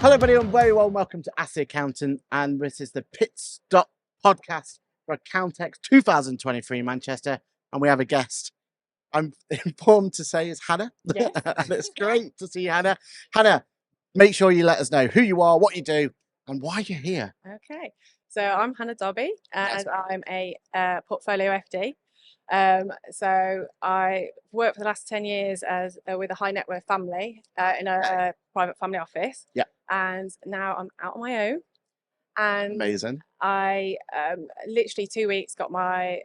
Hello, everybody, and very well welcome to Ask the Accountant, and this is the Pitstop Podcast for Accountex 2023 Manchester, and we have a guest. I'm informed to say it's Hannah. Yes. And it's great to see you, Hannah. Hannah, make sure you let us know who you are, what you do, and why you're here. Okay, so I'm Hannah Dobbie, and Yes. I'm a portfolio FD. So I worked for the last 10 years as with a high net worth family in a private family office. Yeah. And now I'm out on my own. And Amazing. I literally 2 weeks got my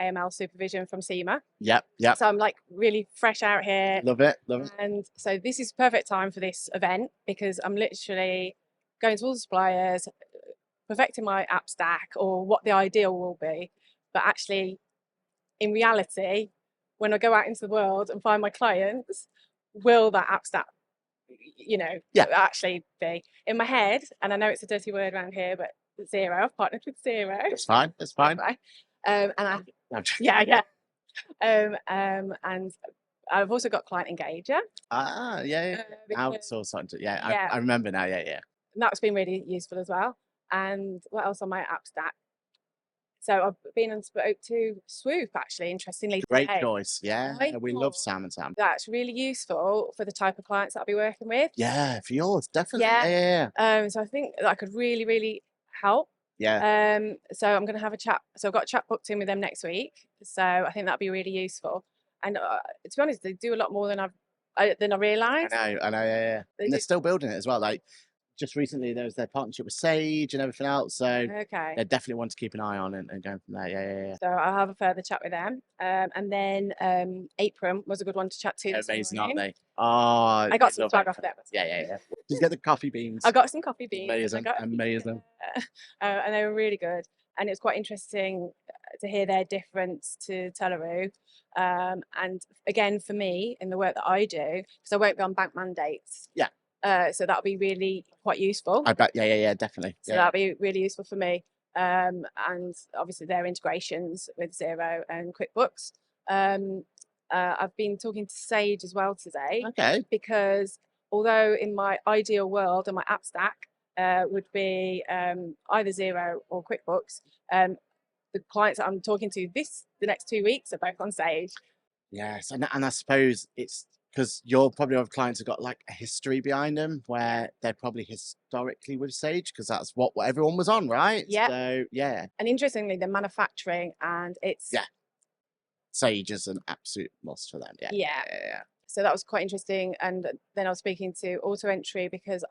AML supervision from SEMA. Yep. So I'm like really fresh out here. Love it. And so this is perfect time for this event because I'm literally going to all the suppliers, perfecting my app stack or what the ideal will be. But actually, in reality, when I go out into the world and find my clients, will that app stack, actually be in my head? And I know it's a dirty word around here, but Zero. I've partnered with Zero. That's fine. And and I've also got client engager. Outsourced. I remember now. Yeah. And that's been really useful as well. And what else on my app stack? So I've been and spoke to Swoop, actually, interestingly. Great today. choice. Yeah. We love Sam and Sam. That's really useful for the type of clients that I'll be working with. Yeah, for yours, definitely. Yeah. Yeah. So I think that could really, really help. Yeah. So I'm going to have a chat. So I've got a chat booked in with them next week. So I think that'd be really useful. And to be honest, they do a lot more than I realised. I know. Yeah. And they're still building it as well. Like just recently, there was their partnership with Sage and everything else. So okay, they definitely want to keep an eye on and going from there. Yeah. So I'll have a further chat with them. And then Apron was a good one to chat to. Amazing, aren't they? Oh, I got some swag off them. Yeah. Just get the coffee beans. I got some coffee beans. Amazing. And they were really good. And it was quite interesting to hear their difference to Telaroo. And again, for me, in the work that I do, because I won't be on bank mandates. Yeah. So that'll be really quite useful. I bet. Yeah, definitely. So that'll be really useful for me. And obviously their integrations with Xero and QuickBooks. I've been talking to Sage as well today. Okay. Because although in my ideal world and my app stack would be either Xero or QuickBooks, the clients that I'm talking to the next 2 weeks are both on Sage. Yes, and I suppose it's because you're probably have clients who've got like a history behind them where they're probably historically with Sage because that's what everyone was on, right? Yeah. So yeah. And interestingly, they're manufacturing and it's Sage is an absolute must for them. Yeah. So that was quite interesting. And then I was speaking to Auto Entry because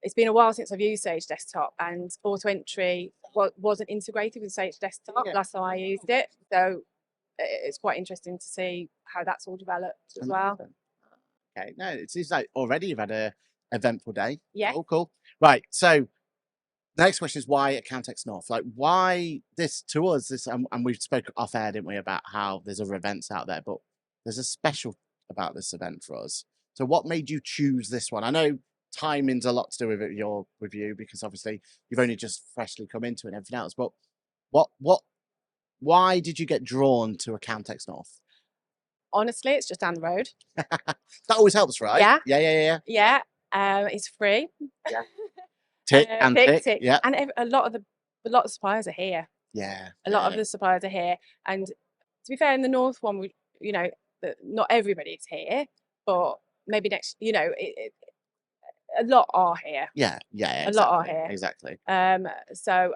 it's been a while since I've used Sage Desktop, and Auto Entry wasn't integrated with Sage Desktop last time I used it. So it's quite interesting to see how that's all developed as well. Okay, no, it seems like already you've had a eventful day. Yeah. Oh, cool. Right, so the next question is why Accountex North? Like, why this to us? This and we've spoken off air, didn't we, about how there's other events out there, but there's a special about this event for us. So, what made you choose this one? I know timing's a lot to do with it. With you because obviously you've only just freshly come into it and everything else. But why did you get drawn to Accountex North? Honestly, it's just down the road. That always helps, right? Yeah. Yeah. It's free. Yeah. Tick. Yeah. And a lot of suppliers are here. Yeah. A lot of the suppliers are here. And to be fair, in the North one, not everybody's here, but maybe next, a lot are here. Yeah. Exactly. A lot are here. Exactly. So,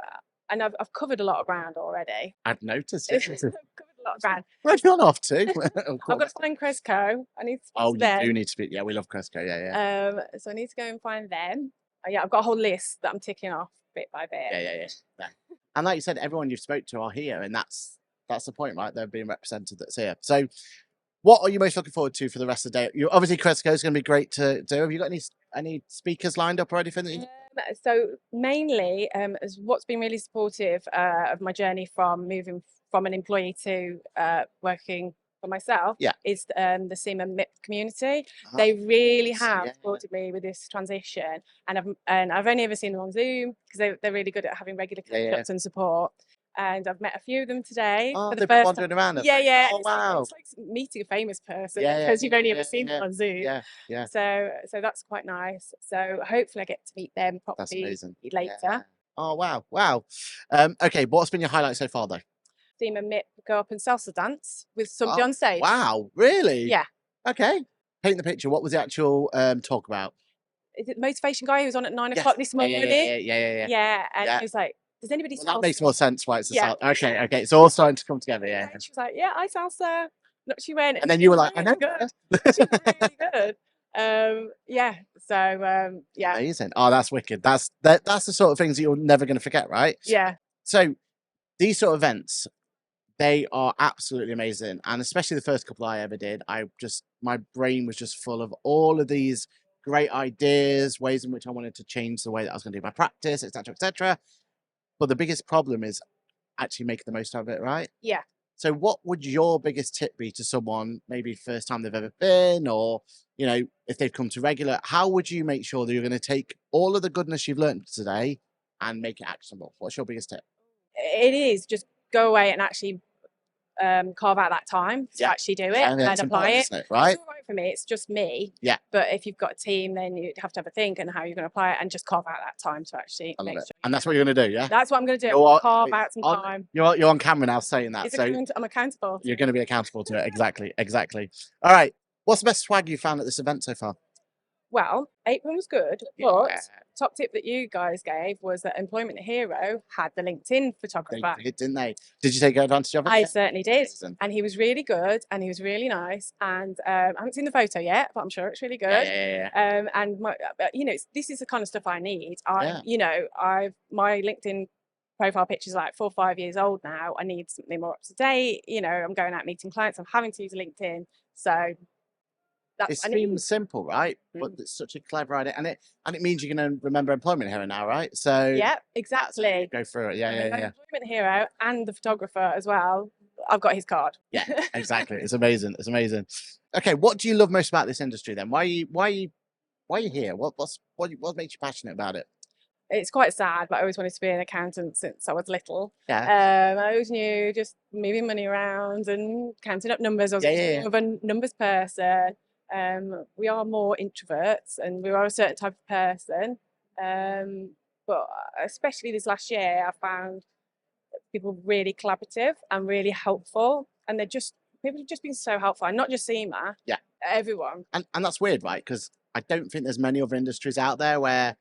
and I've covered a lot of ground already. I've noticed it. I've covered a lot of ground. Where's you gone off to? I've got to find Cresco. I need to speak to them. You do need to speak. Yeah, we love Cresco. Yeah. So I need to go and find them. I've got a whole list that I'm ticking off bit by bit. Yeah. And like you said, everyone you've spoke to are here, and that's the point, right? They're being represented that's here. So, what are you most looking forward to for the rest of the day? Obviously, Cresco is going to be great to do. Have you got any speakers lined up or anything? So mainly, is what's been really supportive of my journey from moving from an employee to working for myself is the SEMA MIP community. They really have supported me with this transition, and I've only ever seen them on Zoom because they're really good at having regular catch-ups and support. and I've met a few of them today Oh, for the they've been first wandering time. around. Have Yeah, they? yeah. Oh, It's wow. like meeting a famous person Yeah, because you've only ever seen yeah, them on Zoom. yeah, yeah. So that's quite nice. So hopefully I get to meet them That's properly amazing. later. Yeah. Oh, wow, wow. Okay, what's been your highlight so far, though? Seen Mitt go up and salsa dance with somebody Oh, on stage. wow, really? Yeah. Okay. Paint the picture. What was the actual talk about? Is it the motivation guy who was on at 9 Yes. o'clock this morning? Yeah. Yeah, and Yeah. he was like, "Does anybody Well, that salsa?" makes more sense why it's a Yeah. Okay, it's all starting to come together, yeah. And she was like, "Yeah, I salsa." Look, she went, And then she you were was like, I know. really good. She was really good. Yeah. So yeah, Amazing. Oh, that's wicked. That's the sort of things that you're never going to forget, right? yeah, So these sort of events, they are absolutely amazing. And especially the first couple I ever did, my brain was just full of all of these great ideas, ways in which I wanted to change the way that I was going to do my practice, etc., etc. But the biggest problem is actually making the most of it, right? yeah. So what would your biggest tip be to someone, maybe first time they've ever been, or, if they've come to regular, how would you make sure that you're going to take all of the goodness you've learned today and make it actionable? What's your biggest tip? It is just go away and actually carve out that time to actually do it and it's apply important, it. isn't it, right? It's all right for me. It's just me. Yeah. But if you've got a team, then you have to have a think and how you're going to apply it and just carve out that time to actually I love make it. sure. And that's what you're going to do, yeah? That's what I'm going to do. You're Carve out some time. You're on camera now saying that, so I'm accountable. you're going to be accountable to it. Exactly. All right. What's the best swag you found at this event so far? Well, April was good, but top tip that you guys gave was that Employment Hero had the LinkedIn photographer. They did, didn't they? Did you take advantage of it? I certainly did. Amazing. And he was really good and he was really nice. And I haven't seen the photo yet, but I'm sure it's really good. Yeah. And my, this is the kind of stuff I need. Yeah. My LinkedIn profile picture is like 4 or 5 years old now. I need something more up to date. I'm going out meeting clients. I'm having to use LinkedIn. So It seems simple, right? But it's such a clever idea, and it means you're going to remember Employment Hero now, right? So yeah, exactly. Go through it. Yeah. Employment Hero and the photographer as well. I've got his card. Yeah, exactly. It's amazing. Okay, what do you love most about this industry then? Why are you here? What makes you passionate about it? It's quite sad, but I always wanted to be an accountant since I was little. Yeah. I always knew just moving money around and counting up numbers. I was more of a numbers person. We are more introverts and we are a certain type of person. But especially this last year, I found people really collaborative and really helpful. And people have just been so helpful. And not just SEMA. Yeah. Everyone. And that's weird, right? Because I don't think there's many other industries out there where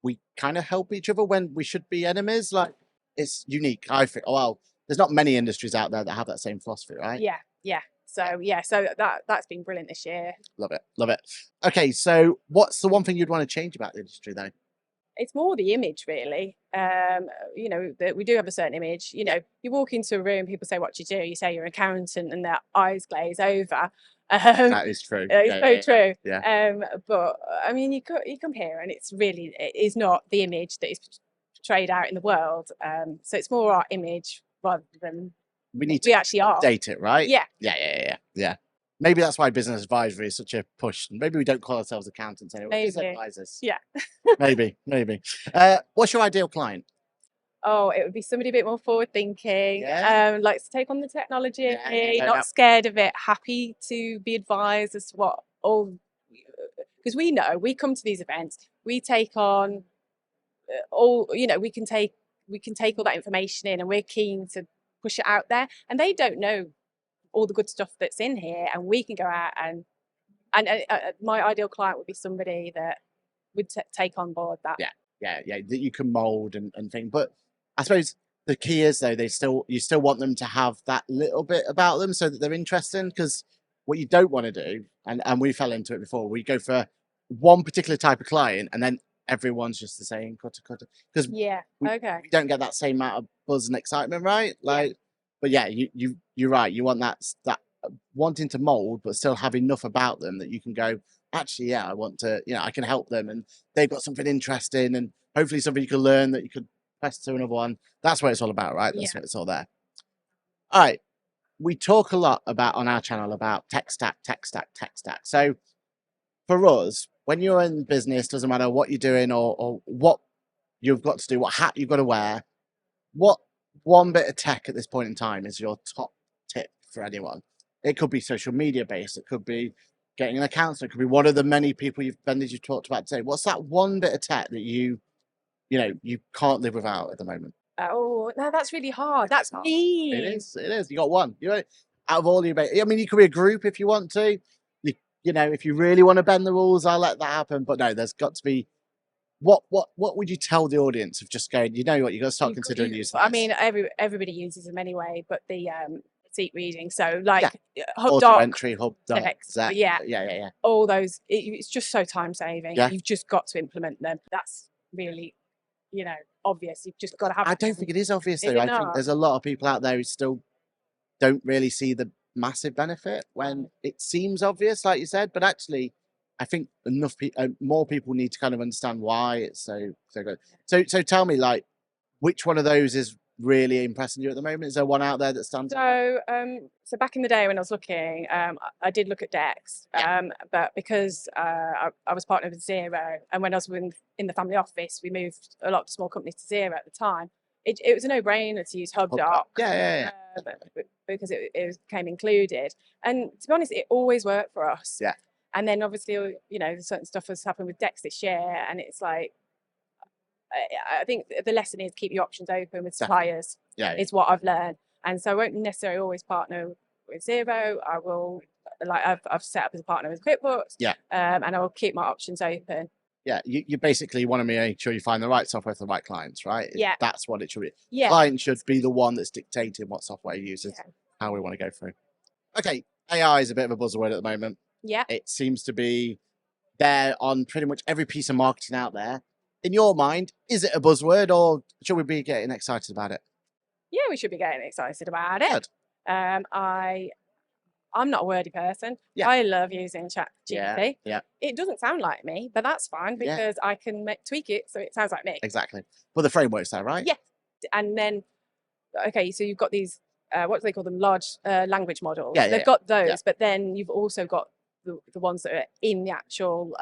we kind of help each other when we should be enemies. Like, it's unique, I think. Well, there's not many industries out there that have that same philosophy, right? Yeah. So that's been brilliant this year. Love it. Okay, so what's the one thing you'd want to change about the industry, though? It's more the image, really. That we do have a certain image. You walk into a room, people say, "What do you do?" You say you're an accountant, and their eyes glaze over. That is true. It's so true. Yeah. But I mean, you come here, and it is not the image that is portrayed out in the world. So it's more our image rather than we actually are. Update it, right? Yeah. Yeah. Maybe that's why business advisory is such a push. Maybe we don't call ourselves accountants anyway. Maybe. Business advisors. Yeah. Maybe. What's your ideal client? Oh, it would be somebody a bit more forward thinking, likes to take on the technology, not scared of it, happy to be advised as to what all, because we come to these events, we take on we can take all that information in and we're keen to push it out there, and they don't know all the good stuff that's in here, and we can go out and my ideal client would be somebody that would take on board that. Yeah, that you can mold and think. But I suppose the key is, though, you still want them to have that little bit about them so that they're interesting, because what you don't want to do, and we fell into it before, we go for one particular type of client and then everyone's just the same, because we don't get that same amount of buzz and excitement, right? But yeah, you're right. You want that wanting to mold, but still have enough about them that you can go, actually, yeah, I want to, I can help them, and they've got something interesting, and hopefully something you can learn that you could pass to another one. That's what it's all about, right? That's what it's all there. All right. We talk a lot on our channel about tech stack. So for us, when you're in business, doesn't matter what you're doing or what you've got to do, what hat you've got to wear, what one bit of tech at this point in time is your top tip for anyone? It could be social media based. It could be getting an account. It could be one of the many vendors you've talked about today. What's that one bit of tech that you can't live without at the moment? Oh, no, that's really hard. That's hard. me. It is. You got one. Out of all your, I mean, you could be a group if you want to. If you really want to bend the rules, I'll let that happen. But no, there's got to be. What would you tell the audience of just going? You know what? You got to start considering using. I mean, everybody uses them anyway, but the seat reading. So like Hub Doc, entry, Hub Doc, yeah. All those. It's just so time saving. Yeah. You've just got to implement them. That's really, obvious. You've just got to have. I don't think it is obvious though. I think there's a lot of people out there who still don't really see the massive benefit when it seems obvious, like you said. But actually, I think more people need to kind of understand why it's so good. So tell me, like, which one of those is really impressing you at the moment? Is there one out there that stands out? So back in the day when I was looking, I did look at Dex, but because I was partnered with Xero, and when I was in the family office, we moved a lot of small companies to Xero at the time. It was a no-brainer to use Hub Doc. Because it came included. And to be honest, it always worked for us. Yeah. And then obviously, certain stuff has happened with Dex this year, and it's like, I think the lesson is keep your options open with suppliers. Is what I've learned. And so I won't necessarily always partner with Xero. I will, I've set up as a partner with QuickBooks. And I will keep my options open. Yeah, you basically want to make sure you find the right software for the right clients, right? Yeah. That's what it should be. Yeah. Client should be the one that's dictating what software you use, how we want to go through. Okay, AI is a bit of a buzzword at the moment. Yeah. It seems to be there on pretty much every piece of marketing out there. In your mind, is it a buzzword or should we be getting excited about it? Yeah, we should be getting excited about it. Good. I'm not a wordy person. I love using ChatGPT. Yeah. It doesn't sound like me, but that's fine because I can tweak it so it sounds like me. Exactly. Well, the framework's there, right? Yes. And then, so you've got these, what do they call them? Large language models. They've got those, but then you've also got the ones that are in the actual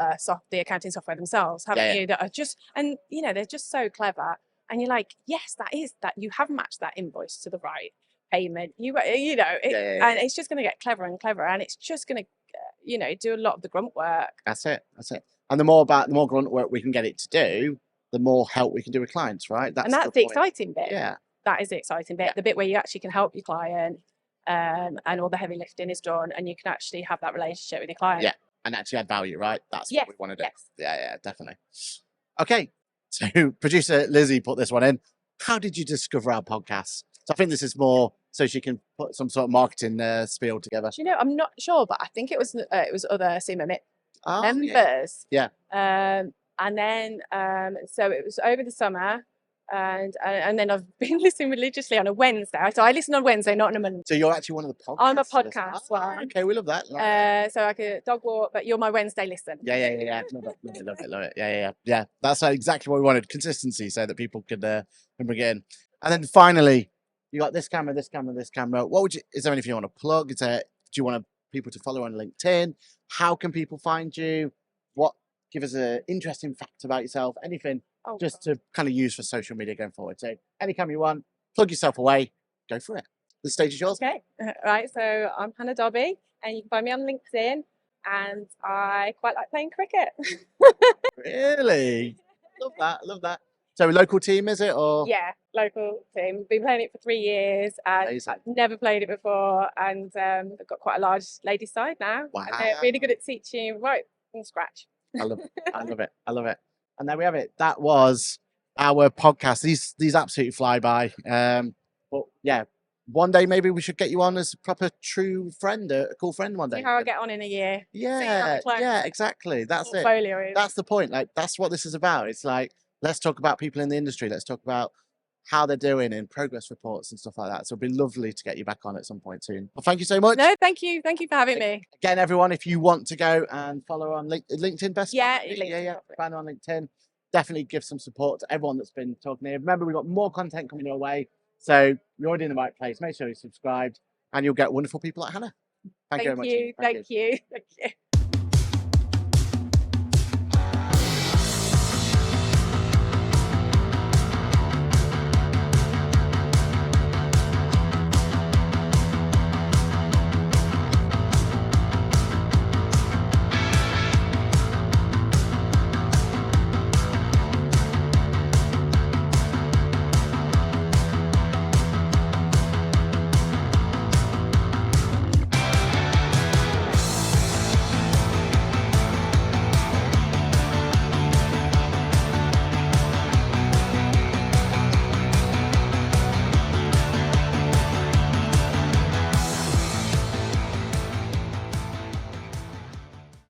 the accounting software themselves, haven't you? That are just, and they're just so clever. And you're like, yes, that you have matched that invoice to the right payment. And it's just going to get clever and clever, and it's just going to, do a lot of the grunt work. That's it. And the more grunt work we can get it to do, the more help we can do with clients, right? That's the exciting bit. Yeah. That is the exciting bit. The bit where you actually can help your client, and all the heavy lifting is done, and you can actually have that relationship with your client. Yeah, and actually add value, right? That's what we want to do. Yes. Yeah, definitely. Okay, so producer Lizzie put this one in. How did you discover our podcast? So I think this is more so she can put some sort of marketing spiel together. I'm not sure, but I think it was other SEMA members. Yeah. And then so it was over the summer. And then I've been listening religiously on a Wednesday. So I listen on Wednesday, not on a Monday. So you're actually one of the podcasts? I'm a podcast one. Okay, we love that. So I could dog walk, but you're my Wednesday listen. Yeah. Love it. Yeah. That's exactly what we wanted. Consistency so that people could bring it in. And then finally, you got this camera. Is there anything you want to plug? Do you want people to follow on LinkedIn? How can people find you? Give us an interesting fact about yourself, anything to kind of use for social media going forward. So any camera you want, plug yourself away, go for it. The stage is yours. Okay, right. So I'm Hannah Dobbie, and you can find me on LinkedIn, and I quite like playing cricket. Really? Love that. So local team, is it? Or yeah, local team. Been playing it for 3 years, and I've never played it before, and I've got quite a large ladies' side now. Wow. And they're really good at teaching right from scratch. I love it. And there we have it. That was our podcast. These absolutely fly by. But yeah, one day maybe we should get you on as a proper true friend, a cool friend one day. See how I get on in a year. Yeah, exactly. That's it. That's the point. Like that's what this is about. It's like, let's talk about people in the industry. Let's talk about how they're doing in progress reports and stuff like that. So it'd be lovely to get you back on at some point soon. Well, thank you so much. No, thank you. Thank you for having me. Again, everyone, if you want to go and follow on LinkedIn, best. Yeah. Find on LinkedIn. Definitely give some support to everyone that's been talking here. Remember, we've got more content coming your way. So you're already in the right place. Make sure you're subscribed and you'll get wonderful people like Hannah. Thank you very much. Thank you.